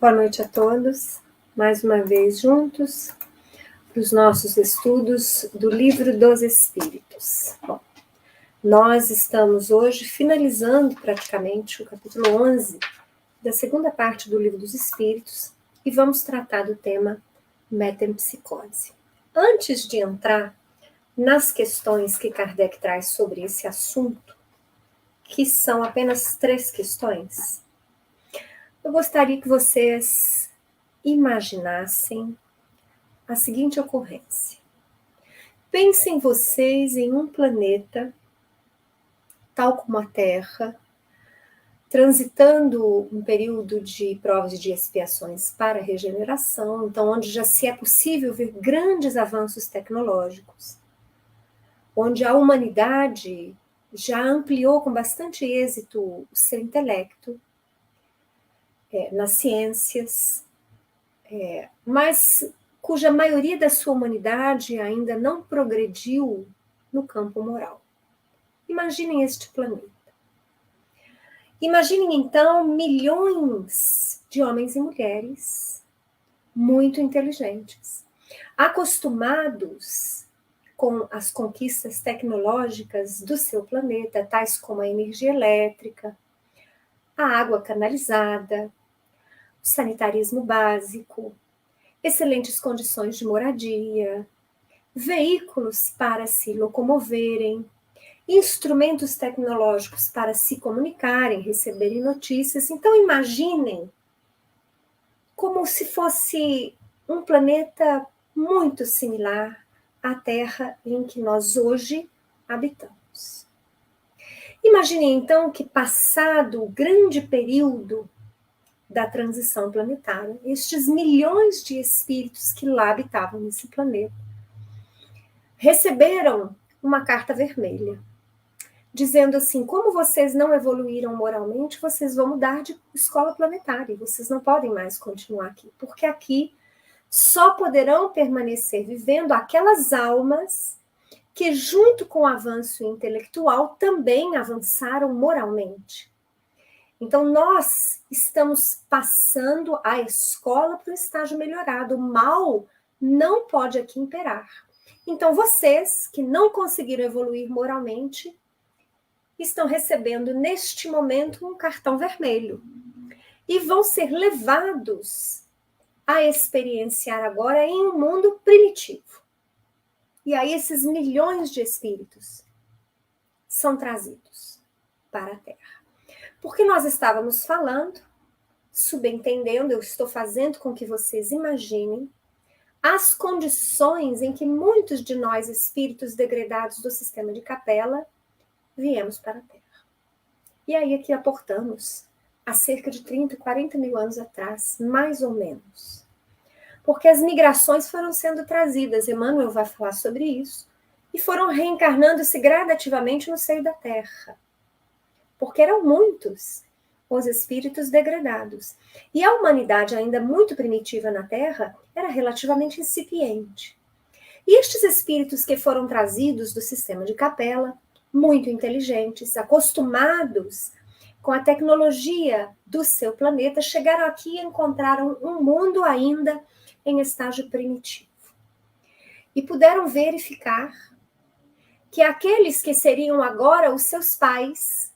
Boa noite a todos, mais uma vez juntos, para os nossos estudos do Livro dos Espíritos. Bom, nós estamos hoje finalizando praticamente o capítulo 11 da segunda parte do Livro dos Espíritos e vamos tratar do tema metempsicose. Antes de entrar nas questões que Kardec traz sobre esse assunto, que são apenas 3 questões, eu gostaria que vocês imaginassem a seguinte ocorrência. Pensem vocês em um planeta, tal como a Terra, transitando um período de provas e de expiações para a regeneração, então onde já se é possível ver grandes avanços tecnológicos, onde a humanidade já ampliou com bastante êxito o seu intelecto, nas ciências, mas cuja maioria da sua humanidade ainda não progrediu no campo moral. Imaginem este planeta. Imaginem, então, milhões de homens e mulheres muito inteligentes, acostumados com as conquistas tecnológicas do seu planeta, tais como a energia elétrica, a água canalizada, o sanitarismo básico, excelentes condições de moradia, veículos para se locomoverem, instrumentos tecnológicos para se comunicarem, receberem notícias. Então, imaginem como se fosse um planeta muito similar à Terra em que nós hoje habitamos. Imaginem, então, que passado o grande período da transição planetária, estes milhões de espíritos que lá habitavam nesse planeta receberam uma carta vermelha, dizendo assim: como vocês não evoluíram moralmente, vocês vão mudar de escola planetária, vocês não podem mais continuar aqui, porque aqui só poderão permanecer vivendo aquelas almas que, junto com o avanço intelectual, também avançaram moralmente. Então, nós estamos passando a escola para o estágio melhorado. O mal não pode aqui imperar. Então, vocês que não conseguiram evoluir moralmente, estão recebendo neste momento um cartão vermelho e vão ser levados a experienciar agora em um mundo primitivo. E aí esses milhões de espíritos são trazidos para a Terra. Porque nós estávamos falando, subentendendo, eu estou fazendo com que vocês imaginem as condições em que muitos de nós, espíritos degradados do sistema de Capela, viemos para a Terra. E aí aqui aportamos há cerca de 30, 40 mil anos atrás, mais ou menos. Porque as migrações foram sendo trazidas, Emmanuel vai falar sobre isso, e foram reencarnando-se gradativamente no seio da Terra. Porque eram muitos os espíritos degradados. E a humanidade, ainda muito primitiva na Terra, era relativamente incipiente. E estes espíritos que foram trazidos do sistema de Capela, muito inteligentes, acostumados com a tecnologia do seu planeta, chegaram aqui e encontraram um mundo ainda em estágio primitivo. E puderam verificar que aqueles que seriam agora os seus pais,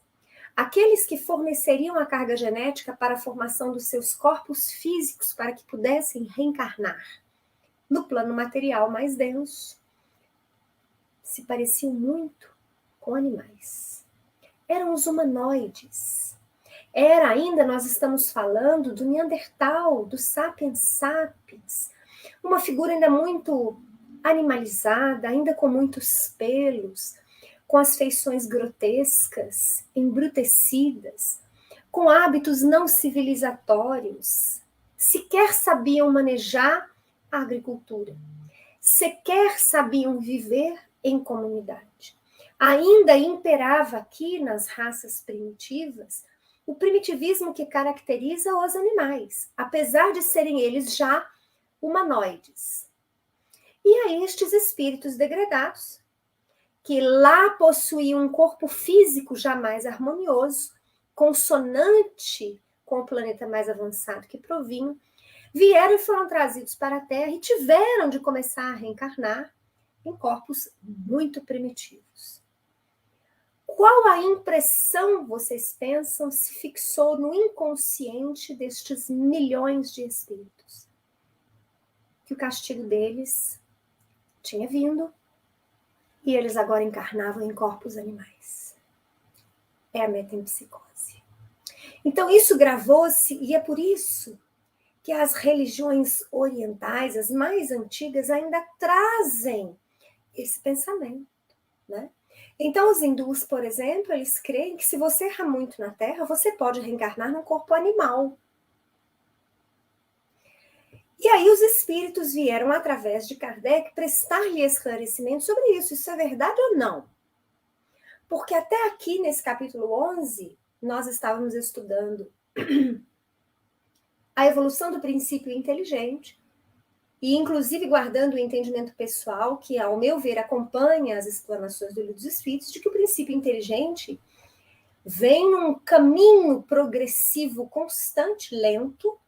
aqueles que forneceriam a carga genética para a formação dos seus corpos físicos para que pudessem reencarnar no plano material mais denso, se pareciam muito com animais. Eram os humanoides. Nós estamos falando do Neandertal, do Sapiens sapiens, uma figura ainda muito animalizada, ainda com muitos pelos, com as feições grotescas, embrutecidas, com hábitos não civilizatórios, sequer sabiam manejar a agricultura, sequer sabiam viver em comunidade. Ainda imperava aqui nas raças primitivas o primitivismo que caracteriza os animais, apesar de serem eles já humanoides. E aí estes espíritos degradados, que lá possuíam um corpo físico jamais harmonioso, consonante com o planeta mais avançado que provinham, vieram e foram trazidos para a Terra e tiveram de começar a reencarnar em corpos muito primitivos. Qual a impressão, vocês pensam, se fixou no inconsciente destes milhões de espíritos? Que o castigo deles tinha vindo e eles agora encarnavam em corpos animais. É a metempsicose. Então isso gravou-se e é por isso que as religiões orientais, as mais antigas, ainda trazem esse pensamento, né? Então, os hindus, por exemplo, eles creem que se você errar muito na Terra, você pode reencarnar num corpo animal. E aí os espíritos vieram, através de Kardec, prestar-lhe esclarecimento sobre isso. Isso é verdade ou não? Porque até aqui, nesse capítulo 11, nós estávamos estudando a evolução do princípio inteligente, e inclusive guardando o entendimento pessoal, que, ao meu ver, acompanha as explanações do Livro dos Espíritos, de que o princípio inteligente vem num caminho progressivo, constante, lento,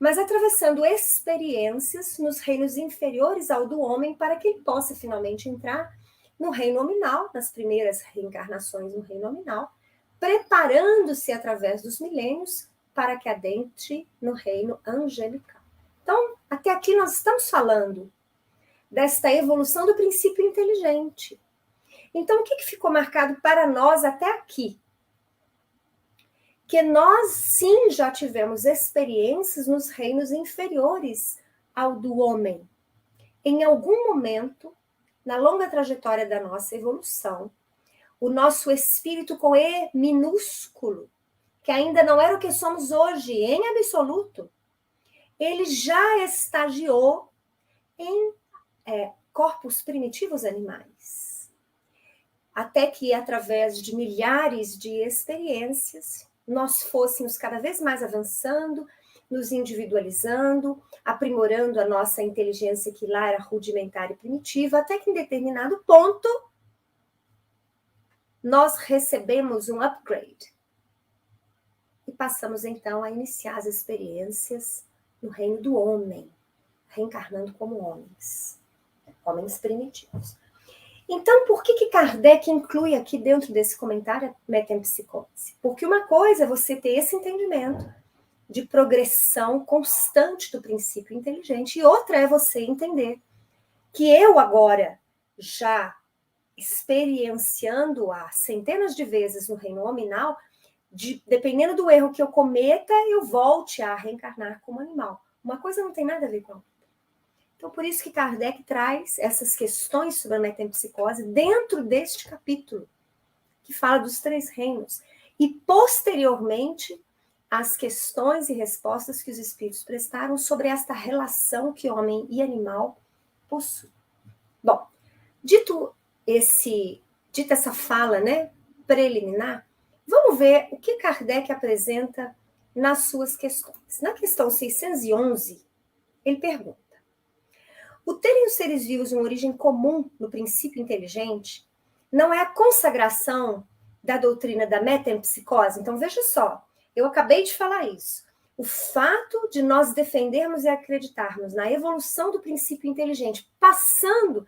mas atravessando experiências nos reinos inferiores ao do homem, para que ele possa finalmente entrar no reino nominal, nas primeiras reencarnações no reino nominal, preparando-se através dos milênios para que adentre no reino angelical. Então, até aqui nós estamos falando desta evolução do princípio inteligente. Então, o que ficou marcado para nós até aqui? Que nós, sim, já tivemos experiências nos reinos inferiores ao do homem. Em algum momento, na longa trajetória da nossa evolução, o nosso espírito com E minúsculo, que ainda não era o que somos hoje, em absoluto, ele já estagiou em corpos primitivos animais. Até que, através de milhares de experiências, nós fôssemos cada vez mais avançando, nos individualizando, aprimorando a nossa inteligência, que lá era rudimentar e primitiva, até que em determinado ponto nós recebemos um upgrade. E passamos então a iniciar as experiências no reino do homem, reencarnando como homens primitivos. Então, por que Kardec inclui aqui dentro desse comentário a metempsicose? Porque uma coisa é você ter esse entendimento de progressão constante do princípio inteligente, e outra é você entender que eu agora, já experienciando há centenas de vezes no reino nominal, dependendo do erro que eu cometa, eu volte a reencarnar como animal. Uma coisa não tem nada a ver com a outra. Então, por isso que Kardec traz essas questões sobre a metempsicose dentro deste capítulo, que fala dos 3 reinos. E, posteriormente, as questões e respostas que os espíritos prestaram sobre esta relação que homem e animal possuem. Bom, dita essa fala, né, preliminar, vamos ver o que Kardec apresenta nas suas questões. Na questão 611, ele pergunta: o terem os seres vivos uma origem comum no princípio inteligente não é a consagração da doutrina da metempsicose? Então, veja só, eu acabei de falar isso. O fato de nós defendermos e acreditarmos na evolução do princípio inteligente, passando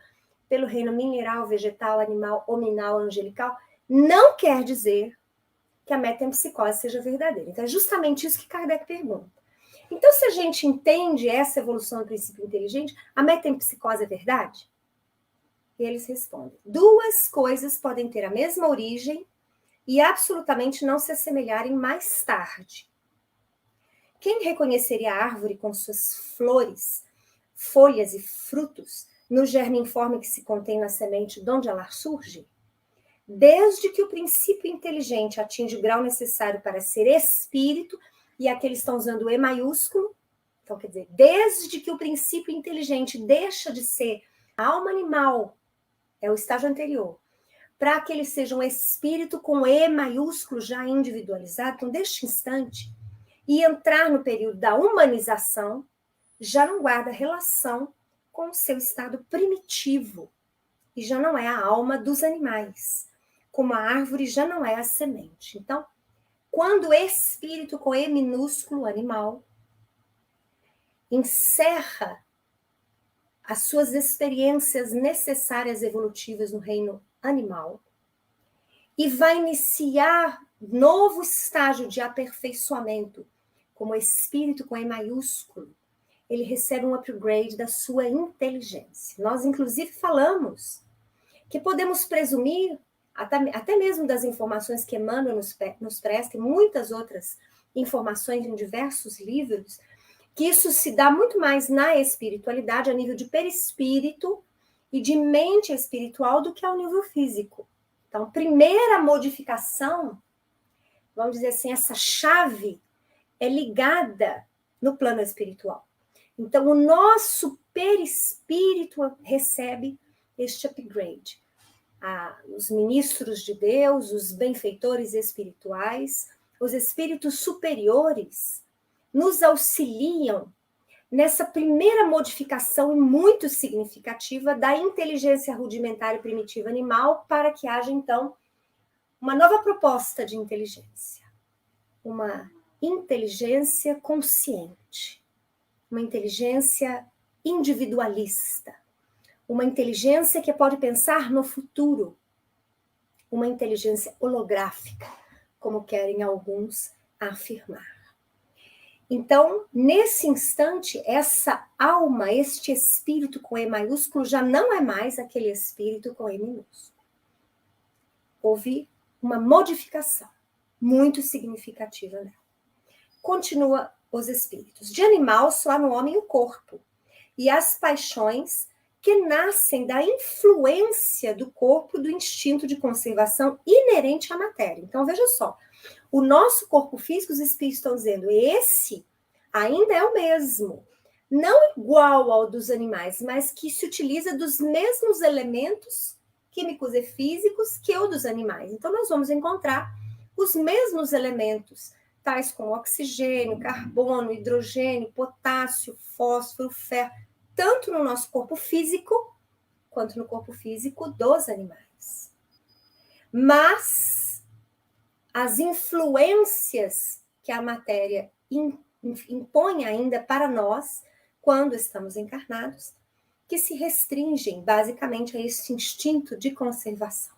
pelo reino mineral, vegetal, animal, hominal, angelical, não quer dizer que a metempsicose seja verdadeira. Então, é justamente isso que Kardec pergunta. Então, se a gente entende essa evolução do princípio inteligente, a metempsicose é verdade? E eles respondem: 2 coisas podem ter a mesma origem e absolutamente não se assemelharem mais tarde. Quem reconheceria a árvore com suas flores, folhas e frutos no germe informe que se contém na semente de onde ela surge? Desde que o princípio inteligente atinge o grau necessário para ser espírito, e aqui eles estão usando o E maiúsculo, então quer dizer, desde que o princípio inteligente deixa de ser a alma animal, é o estágio anterior, para que ele seja um espírito com E maiúsculo já individualizado, então deste instante, e entrar no período da humanização, já não guarda relação com o seu estado primitivo, e já não é a alma dos animais, como a árvore já não é a semente. Então, quando o espírito com E minúsculo, animal, encerra as suas experiências necessárias evolutivas no reino animal e vai iniciar novo estágio de aperfeiçoamento, como espírito com E maiúsculo, ele recebe um upgrade da sua inteligência. Nós, inclusive, falamos que podemos presumir, até mesmo das informações que Emmanuel nos presta, e muitas outras informações em diversos livros, que isso se dá muito mais na espiritualidade, a nível de perispírito e de mente espiritual, do que ao nível físico. Então, primeira modificação, vamos dizer assim, essa chave é ligada no plano espiritual. Então, o nosso perispírito recebe este upgrade. Os ministros de Deus, os benfeitores espirituais, os espíritos superiores, nos auxiliam nessa primeira modificação muito significativa da inteligência rudimentar e primitiva animal, para que haja, então, uma nova proposta de inteligência. Uma inteligência consciente, uma inteligência individualista, uma inteligência que pode pensar no futuro, uma inteligência holográfica, como querem alguns afirmar. Então, nesse instante, essa alma, este espírito com E maiúsculo, já não é mais aquele espírito com E minúsculo. Houve uma modificação muito significativa nela. Continua os espíritos. De animal só há no homem o corpo, e as paixões que nascem da influência do corpo, do instinto de conservação inerente à matéria. Então, veja só, o nosso corpo físico, os espíritos estão dizendo, esse ainda é o mesmo, não igual ao dos animais, mas que se utiliza dos mesmos elementos químicos e físicos que o dos animais. Então, nós vamos encontrar os mesmos elementos, tais como oxigênio, carbono, hidrogênio, potássio, fósforo, ferro, tanto no nosso corpo físico, quanto no corpo físico dos animais. Mas as influências que a matéria impõe ainda para nós, quando estamos encarnados, que se restringem basicamente a esse instinto de conservação.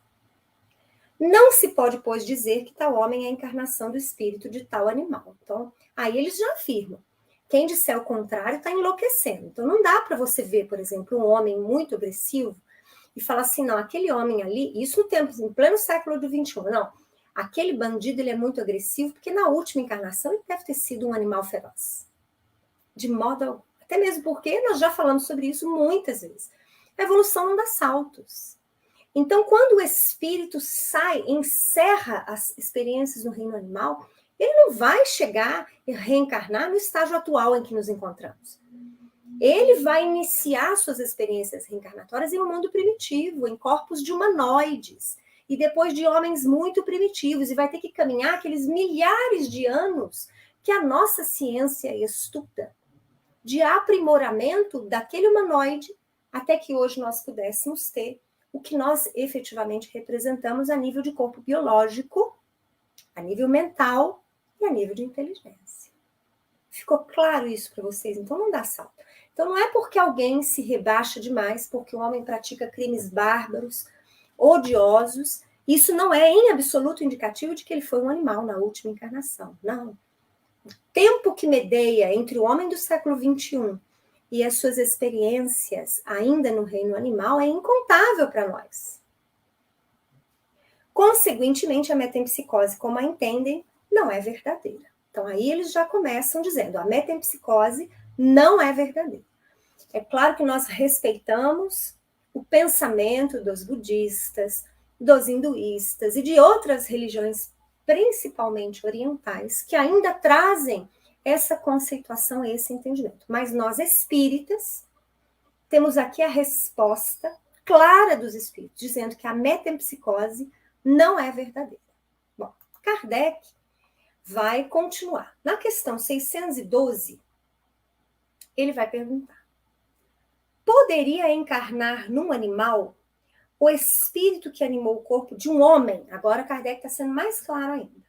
Não se pode, pois, dizer que tal homem é a encarnação do espírito de tal animal. Então, aí eles já afirmam. Quem disser o contrário está enlouquecendo. Então, não dá para você ver, por exemplo, um homem muito agressivo e falar assim, não, aquele homem ali, isso no tempo, em pleno século do XXI, não, aquele bandido ele é muito agressivo porque na última encarnação ele deve ter sido um animal feroz. De modo, até mesmo porque nós já falamos sobre isso muitas vezes. A evolução não dá saltos. Então, quando o espírito sai, encerra as experiências no reino animal, ele não vai chegar e reencarnar no estágio atual em que nos encontramos. Ele vai iniciar suas experiências reencarnatórias em um mundo primitivo, em corpos de humanoides, e depois de homens muito primitivos, e vai ter que caminhar aqueles milhares de anos que a nossa ciência estuda, de aprimoramento daquele humanoide, até que hoje nós pudéssemos ter o que nós efetivamente representamos a nível de corpo biológico, a nível mental e a nível de inteligência. Ficou claro isso para vocês? Então não dá salto. Então não é porque alguém se rebaixa demais, porque o homem pratica crimes bárbaros, odiosos, isso não é em absoluto indicativo de que ele foi um animal na última encarnação. Não. O tempo que medeia entre o homem do século XXI e as suas experiências ainda no reino animal é incontável para nós. Consequentemente, a metempsicose, como a entendem, não é verdadeira. Então, aí eles já começam dizendo, a metempsicose não é verdadeira. É claro que nós respeitamos o pensamento dos budistas, dos hinduístas e de outras religiões, principalmente orientais, que ainda trazem essa conceituação, esse entendimento. Mas nós, espíritas, temos aqui a resposta clara dos espíritos, dizendo que a metempsicose não é verdadeira. Bom, Kardec vai continuar. Na questão 612, ele vai perguntar: poderia encarnar num animal o espírito que animou o corpo de um homem? Agora Kardec está sendo mais claro ainda.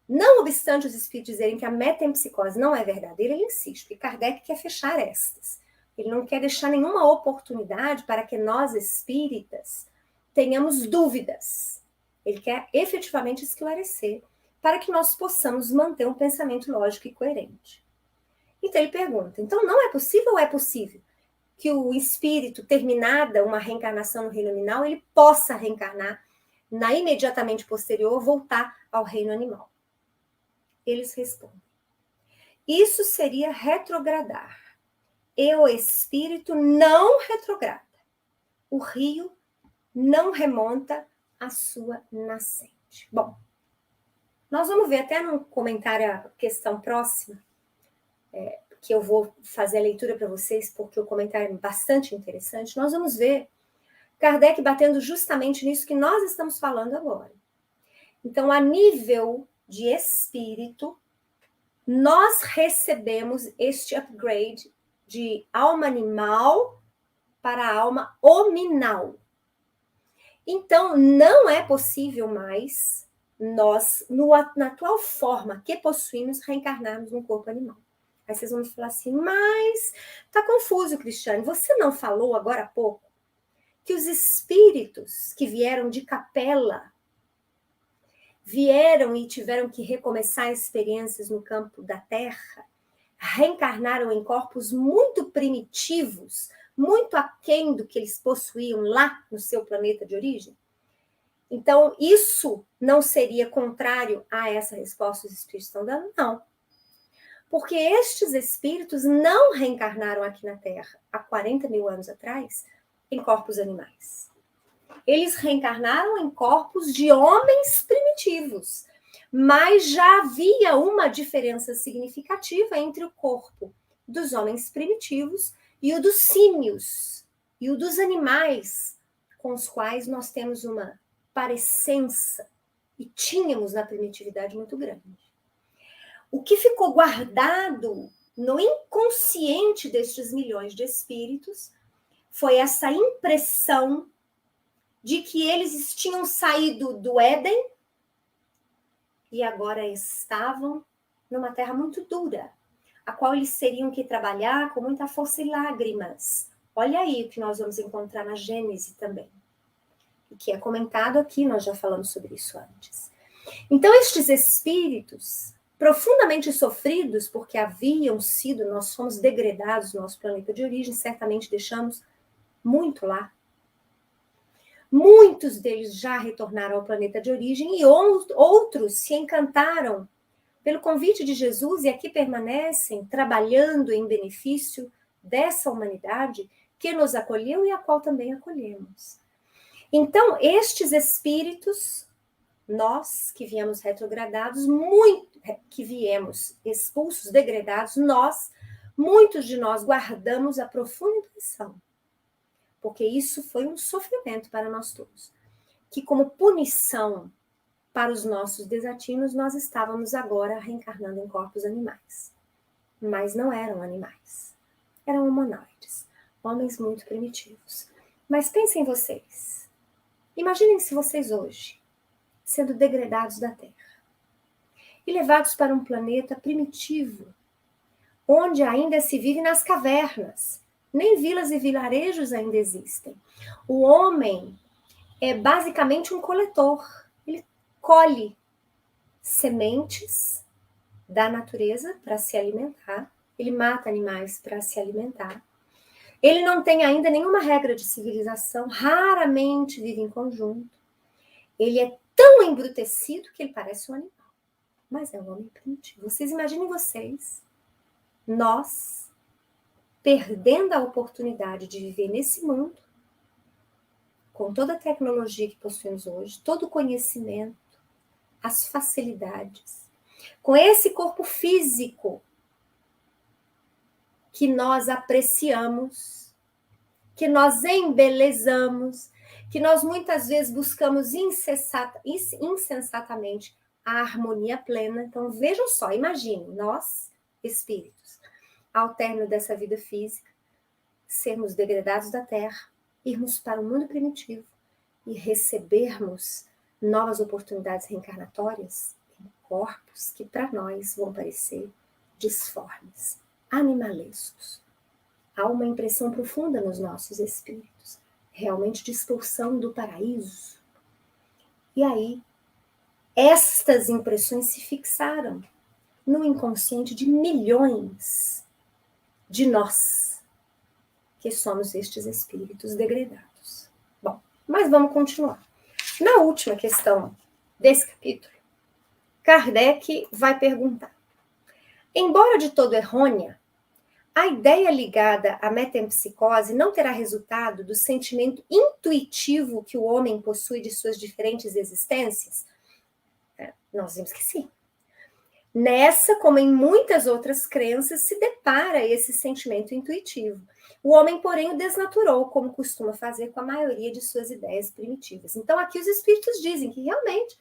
Não obstante os espíritos dizerem que a metempsicose não é verdadeira, ele insiste, porque Kardec quer fechar estas. Ele não quer deixar nenhuma oportunidade para que nós, espíritas, tenhamos dúvidas. Ele quer efetivamente esclarecer para que nós possamos manter um pensamento lógico e coerente. Então ele pergunta, então não é possível ou é possível que o espírito, terminada uma reencarnação no reino animal, ele possa reencarnar na imediatamente posterior, voltar ao reino animal? Eles respondem, isso seria retrogradar. E o espírito não retrograda. O rio não remonta à sua nascente. Bom, nós vamos ver até no comentário a questão próxima, que eu vou fazer a leitura para vocês, porque o comentário é bastante interessante. Nós vamos ver Kardec batendo justamente nisso que nós estamos falando agora. Então, a nível de espírito, nós recebemos este upgrade de alma animal para a alma hominal. Então, não é possível mais nós, na atual forma que possuímos, reencarnarmos num corpo animal. Aí vocês vão falar assim, mas tá confuso, Cristiane. Você não falou agora há pouco que os espíritos que vieram de capela vieram e tiveram que recomeçar experiências no campo da Terra, reencarnaram em corpos muito primitivos, muito aquém do que eles possuíam lá no seu planeta de origem? Então, isso não seria contrário a essa resposta que os espíritos estão dando? Não. Porque estes espíritos não reencarnaram aqui na Terra há 40 mil anos atrás em corpos animais. Eles reencarnaram em corpos de homens primitivos, mas já havia uma diferença significativa entre o corpo dos homens primitivos e o dos símios e o dos animais com os quais nós temos uma parecença e tínhamos na primitividade muito grande. O que ficou guardado no inconsciente destes milhões de espíritos foi essa impressão de que eles tinham saído do Éden e agora estavam numa terra muito dura, a qual eles teriam que trabalhar com muita força e lágrimas. Olha aí o que nós vamos encontrar na Gênese também, o que é comentado aqui, nós já falamos sobre isso antes. Então, estes espíritos, profundamente sofridos, porque haviam sido, nós fomos degradados no nosso planeta de origem, certamente deixamos muito lá. Muitos deles já retornaram ao planeta de origem e outros se encantaram pelo convite de Jesus e aqui permanecem trabalhando em benefício dessa humanidade que nos acolheu e a qual também acolhemos. Então, estes espíritos, nós que viemos retrogradados, que viemos expulsos, degradados, muitos de nós guardamos a profunda impressão, porque isso foi um sofrimento para nós todos, que como punição para os nossos desatinos, nós estávamos agora reencarnando em corpos animais. Mas não eram animais, eram humanoides, homens muito primitivos. Mas pensem vocês, imaginem-se vocês hoje, sendo degradados da Terra e levados para um planeta primitivo, onde ainda se vive nas cavernas, nem vilas e vilarejos ainda existem. O homem é basicamente um coletor. Ele colhe sementes da natureza para se alimentar, ele mata animais para se alimentar. Ele não tem ainda nenhuma regra de civilização, raramente vive em conjunto. Ele é tão embrutecido que ele parece um animal, mas é um homem primitivo. Vocês imaginem nós, perdendo a oportunidade de viver nesse mundo, com toda a tecnologia que possuímos hoje, todo o conhecimento, as facilidades, com esse corpo físico que nós apreciamos, que nós embelezamos, que nós muitas vezes buscamos insensatamente a harmonia plena. Então, vejam só, imaginem, nós, espíritos, ao término dessa vida física, sermos degradados da Terra, irmos para o mundo primitivo e recebermos novas oportunidades reencarnatórias em corpos que para nós vão parecer disformes, animalescos. Há uma impressão profunda nos nossos espíritos, realmente de expulsão do paraíso. E aí, estas impressões se fixaram no inconsciente de milhões de nós, que somos estes espíritos degradados. Bom, mas vamos continuar. Na última questão desse capítulo, Kardec vai perguntar: embora de todo errônea, a ideia ligada à metempsicose não terá resultado do sentimento intuitivo que o homem possui de suas diferentes existências? Nós vimos que sim. Nessa, como em muitas outras crenças, se depara esse sentimento intuitivo. O homem, porém, o desnaturou, como costuma fazer com a maioria de suas ideias primitivas. Então, aqui os espíritos dizem que realmente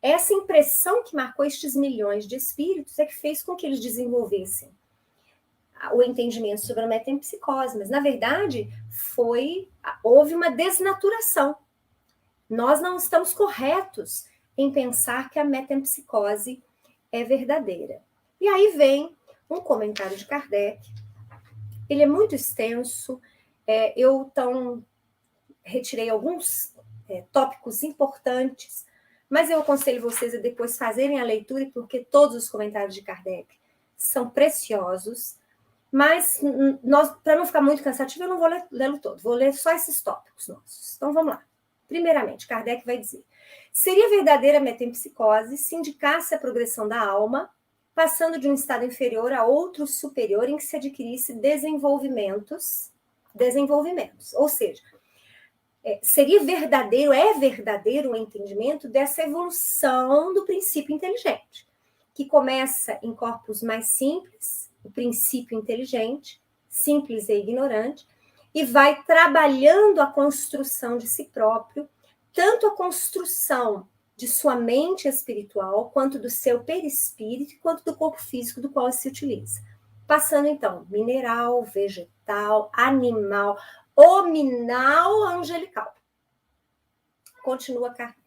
essa impressão que marcou estes milhões de espíritos é que fez com que eles desenvolvessem o entendimento sobre a metempsicose, mas, na verdade, houve uma desnaturação. Nós não estamos corretos em pensar que a metempsicose é verdadeira. E aí vem um comentário de Kardec. Ele é muito extenso. Eu retirei alguns tópicos importantes, mas eu aconselho vocês a depois fazerem a leitura, porque todos os comentários de Kardec são preciosos. Mas, para não ficar muito cansativo, eu não vou lê-lo todo. Vou ler só esses tópicos nossos. Então, vamos lá. Primeiramente, Kardec vai dizer: seria verdadeira metempsicose se indicasse a progressão da alma, passando de um estado inferior a outro superior em que se adquirisse desenvolvimentos. Ou seja, seria verdadeiro, é verdadeiro o entendimento dessa evolução do princípio inteligente, que começa em corpos mais simples, o princípio inteligente, simples e ignorante, e vai trabalhando a construção de si próprio, tanto a construção de sua mente espiritual, quanto do seu perispírito, quanto do corpo físico do qual se utiliza. Passando, então, mineral, vegetal, animal, hominal, angelical. Continua Kardec.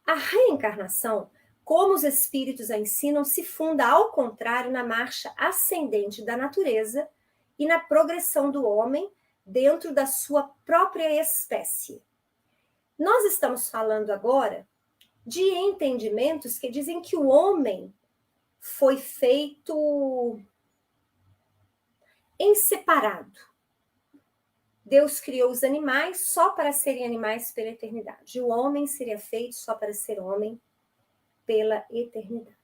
A reencarnação, como os espíritos a ensinam, se funda, ao contrário, na marcha ascendente da natureza e na progressão do homem dentro da sua própria espécie. Nós estamos falando agora de entendimentos que dizem que o homem foi feito em separado. Deus criou os animais só para serem animais pela eternidade. O homem seria feito só para ser homem pela eternidade.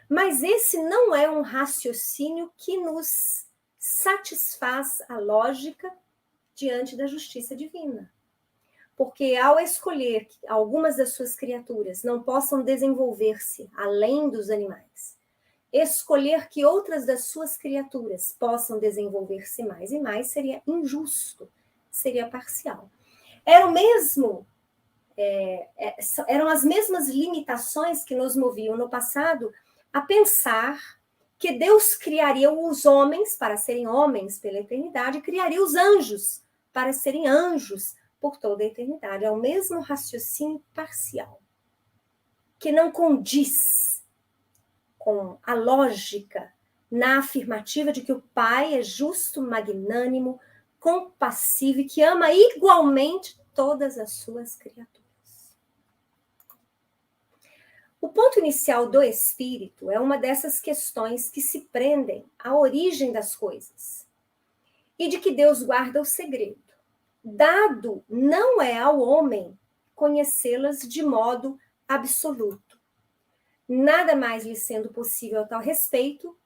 Mas esse não é um raciocínio que nos satisfaz a lógica diante da justiça divina. Porque ao escolher que algumas das suas criaturas não possam desenvolver-se além dos animais, escolher que outras das suas criaturas possam desenvolver-se mais e mais seria injusto, seria parcial. Eram as mesmas limitações que nos moviam no passado a pensar que Deus criaria os homens para serem homens pela eternidade e criaria os anjos para serem anjos por toda a eternidade. É o mesmo raciocínio parcial, que não condiz com a lógica na afirmativa de que o Pai é justo, magnânimo, compassivo e que ama igualmente todas as suas criaturas. O ponto inicial do espírito é uma dessas questões que se prendem à origem das coisas e de que Deus guarda o segredo. Dado não é ao homem conhecê-las de modo absoluto. Nada mais lhe sendo possível a tal respeito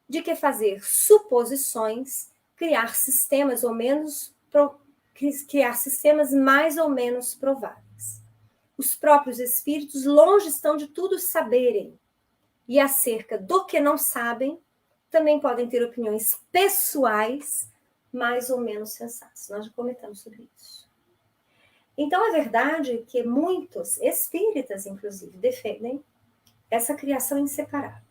de que fazer suposições, criar sistemas mais ou menos prováveis. Os próprios espíritos longe estão de tudo saberem, e acerca do que não sabem, também podem ter opiniões pessoais mais ou menos sensatas. Nós já comentamos sobre isso. Então, é verdade que muitos espíritas, inclusive, defendem essa criação em separado.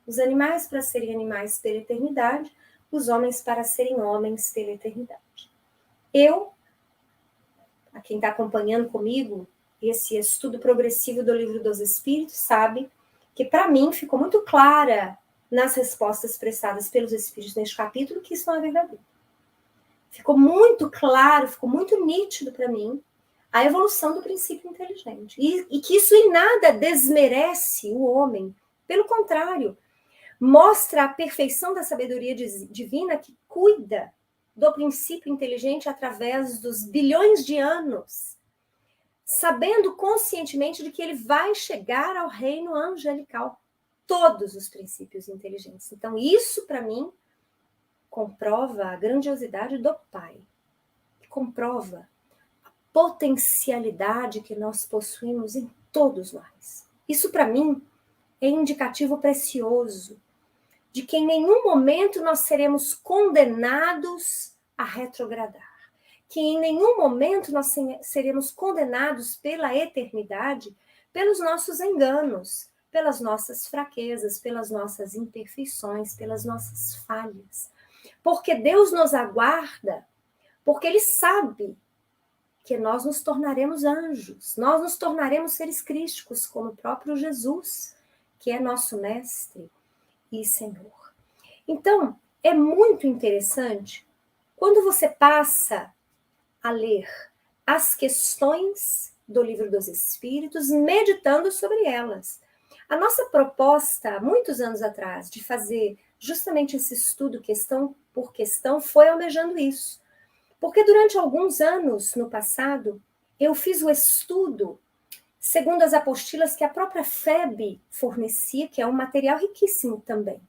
Os animais para serem animais pela eternidade, os homens para serem homens pela eternidade. A quem está acompanhando comigo esse estudo progressivo do Livro dos Espíritos sabe que, para mim, ficou muito clara nas respostas prestadas pelos Espíritos neste capítulo que isso não é verdadeiro. Ficou muito claro, ficou muito nítido para mim a evolução do princípio inteligente. E que isso em nada desmerece o homem. Pelo contrário, mostra a perfeição da sabedoria divina que cuida do princípio inteligente através dos bilhões de anos, sabendo conscientemente de que ele vai chegar ao reino angelical. Todos os princípios inteligentes. Então, isso, para mim, comprova a grandiosidade do Pai. Comprova a potencialidade que nós possuímos em todos nós. Isso, para mim, é indicativo precioso de que em nenhum momento nós seremos condenados a retrogradar. Que em nenhum momento nós seremos condenados pela eternidade pelos nossos enganos, pelas nossas fraquezas, pelas nossas imperfeições, pelas nossas falhas. Porque Deus nos aguarda, porque Ele sabe que nós nos tornaremos anjos, nós nos tornaremos seres crísticos, como o próprio Jesus, que é nosso mestre e Senhor. Então, é muito interessante quando você passa a ler as questões do Livro dos Espíritos, meditando sobre elas. A nossa proposta, há muitos anos atrás, de fazer justamente esse estudo questão por questão, foi almejando isso. Porque durante alguns anos, no passado, eu fiz o estudo segundo as apostilas que a própria FEB fornecia, que é um material riquíssimo também.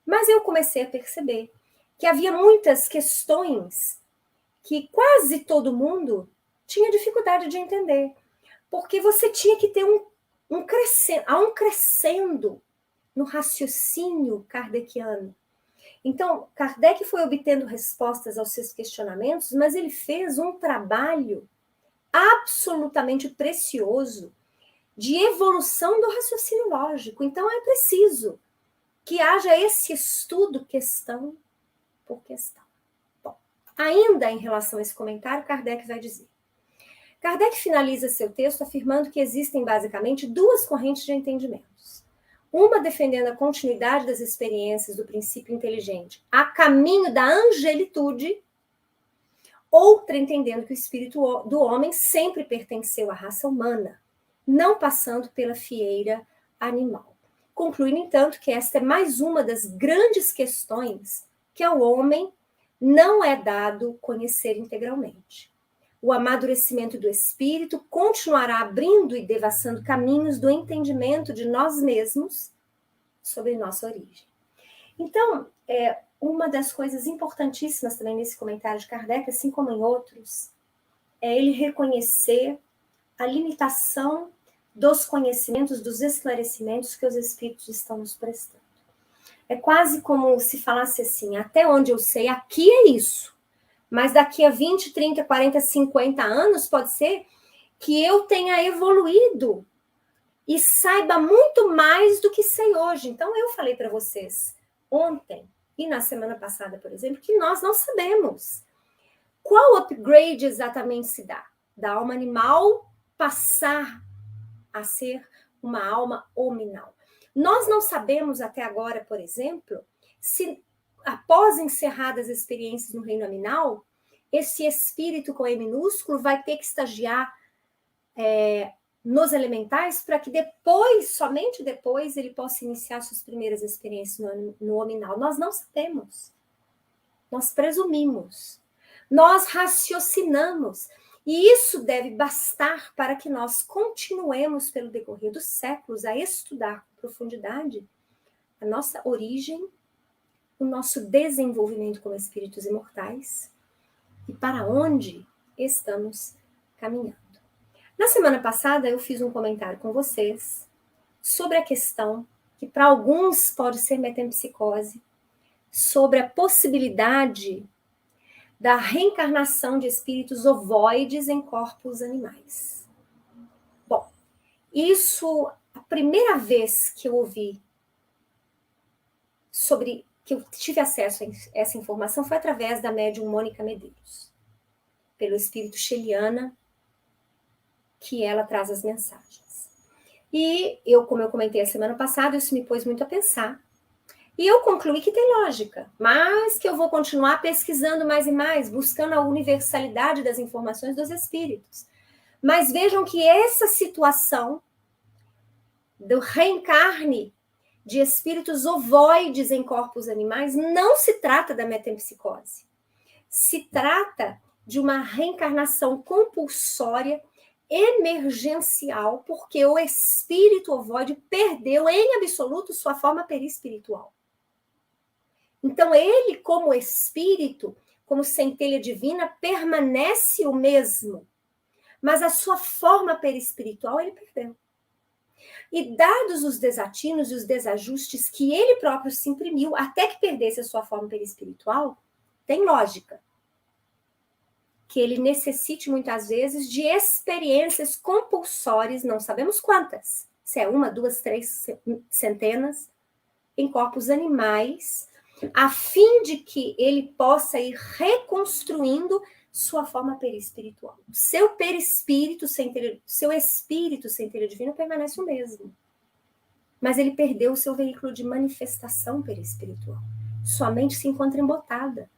Mas eu comecei a perceber que havia muitas questões que quase todo mundo tinha dificuldade de entender. Porque você tinha que ter um crescendo no raciocínio kardeciano. Então, Kardec foi obtendo respostas aos seus questionamentos, mas ele fez um trabalho absolutamente precioso de evolução do raciocínio lógico. Então, é preciso que haja esse estudo questão por questão. Bom, ainda em relação a esse comentário, Kardec vai dizer. Kardec finaliza seu texto afirmando que existem basicamente duas correntes de entendimentos. Uma defendendo a continuidade das experiências do princípio inteligente a caminho da angelitude, outra entendendo que o espírito do homem sempre pertenceu à raça humana, não passando pela fieira animal. Concluindo, entanto, que esta é mais uma das grandes questões que ao homem não é dado conhecer integralmente. O amadurecimento do espírito continuará abrindo e devassando caminhos do entendimento de nós mesmos sobre nossa origem. Então, uma das coisas importantíssimas também nesse comentário de Kardec, assim como em outros, é ele reconhecer a limitação dos conhecimentos, dos esclarecimentos que os espíritos estão nos prestando. É quase como se falasse assim, até onde eu sei, aqui é isso. Mas daqui a 20, 30, 40, 50 anos, pode ser que eu tenha evoluído e saiba muito mais do que sei hoje. Então, eu falei para vocês ontem e na semana passada, por exemplo, que nós não sabemos qual upgrade exatamente se dá da alma animal passar a ser uma alma hominal. Nós não sabemos até agora, por exemplo, se após encerradas as experiências no reino aminal, esse espírito com E minúsculo vai ter que estagiar nos elementais para que depois, somente depois, ele possa iniciar suas primeiras experiências no hominal. Nós não sabemos. Nós presumimos. Nós raciocinamos. E isso deve bastar para que nós continuemos, pelo decorrer dos séculos, a estudar com profundidade a nossa origem, o nosso desenvolvimento como espíritos imortais e para onde estamos caminhando. Na semana passada, eu fiz um comentário com vocês sobre a questão que para alguns pode ser metempsicose, sobre a possibilidade da reencarnação de espíritos ovoides em corpos animais. Bom, isso, a primeira vez que eu ouvi sobre, que eu tive acesso a essa informação foi através da médium Mônica Medeiros, pelo espírito Sheliana, que ela traz as mensagens. E eu, como eu comentei a semana passada, isso me pôs muito a pensar. E eu concluí que tem lógica, mas que eu vou continuar pesquisando mais e mais, buscando a universalidade das informações dos espíritos. Mas vejam que essa situação do reencarne de espíritos ovoides em corpos animais não se trata da metempsicose. Se trata de uma reencarnação compulsória, emergencial, porque o espírito ovoide perdeu em absoluto sua forma perispiritual. Então, ele, como espírito, como centelha divina, permanece o mesmo, mas a sua forma perispiritual ele perdeu. E dados os desatinos e os desajustes que ele próprio se imprimiu até que perdesse a sua forma perispiritual, tem lógica que ele necessite muitas vezes de experiências compulsórias, não sabemos quantas, se é 1, 2, 3 centenas, em corpos animais, a fim de que ele possa ir reconstruindo sua forma perispiritual. Seu perispírito, seu espírito centelha divina permanece o mesmo. Mas ele perdeu o seu veículo de manifestação perispiritual. Sua mente se encontra embotada.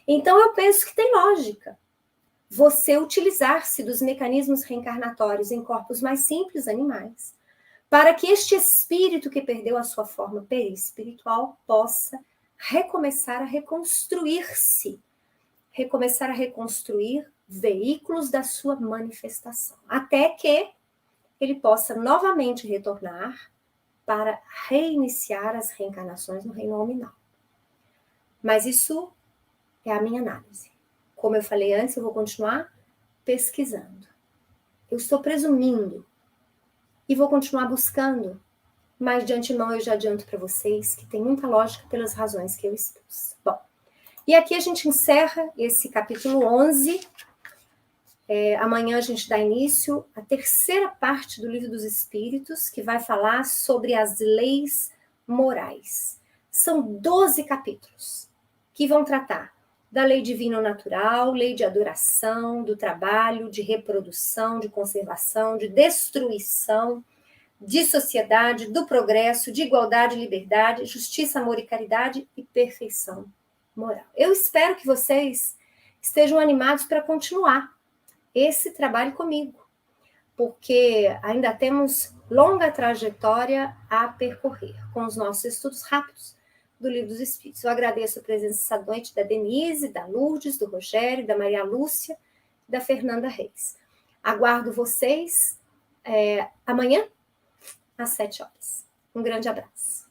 Então eu penso que tem lógica você utilizar-se dos mecanismos reencarnatórios em corpos mais simples, animais, para que este espírito que perdeu a sua forma perispiritual possa recomeçar a reconstruir-se, recomeçar a reconstruir veículos da sua manifestação, até que ele possa novamente retornar para reiniciar as reencarnações no reino nominal. Mas isso é a minha análise. Como eu falei antes, eu vou continuar pesquisando. Eu estou presumindo e vou continuar buscando, mas de antemão eu já adianto para vocês que tem muita lógica pelas razões que eu expus. Bom, e aqui a gente encerra esse capítulo 11. Amanhã a gente dá início à terceira parte do Livro dos Espíritos, que vai falar sobre as leis morais. São 12 capítulos que vão tratar da lei divina ou natural, lei de adoração, do trabalho, de reprodução, de conservação, de destruição, de sociedade, do progresso, de igualdade e liberdade, justiça, amor e caridade e perfeição moral. Eu espero que vocês estejam animados para continuar esse trabalho comigo, porque ainda temos longa trajetória a percorrer com os nossos estudos rápidos do Livro dos Espíritos. Eu agradeço a presença essa noite da Denise, da Lourdes, do Rogério, da Maria Lúcia, da Fernanda Reis. Aguardo vocês amanhã, às 7 horas. Um grande abraço.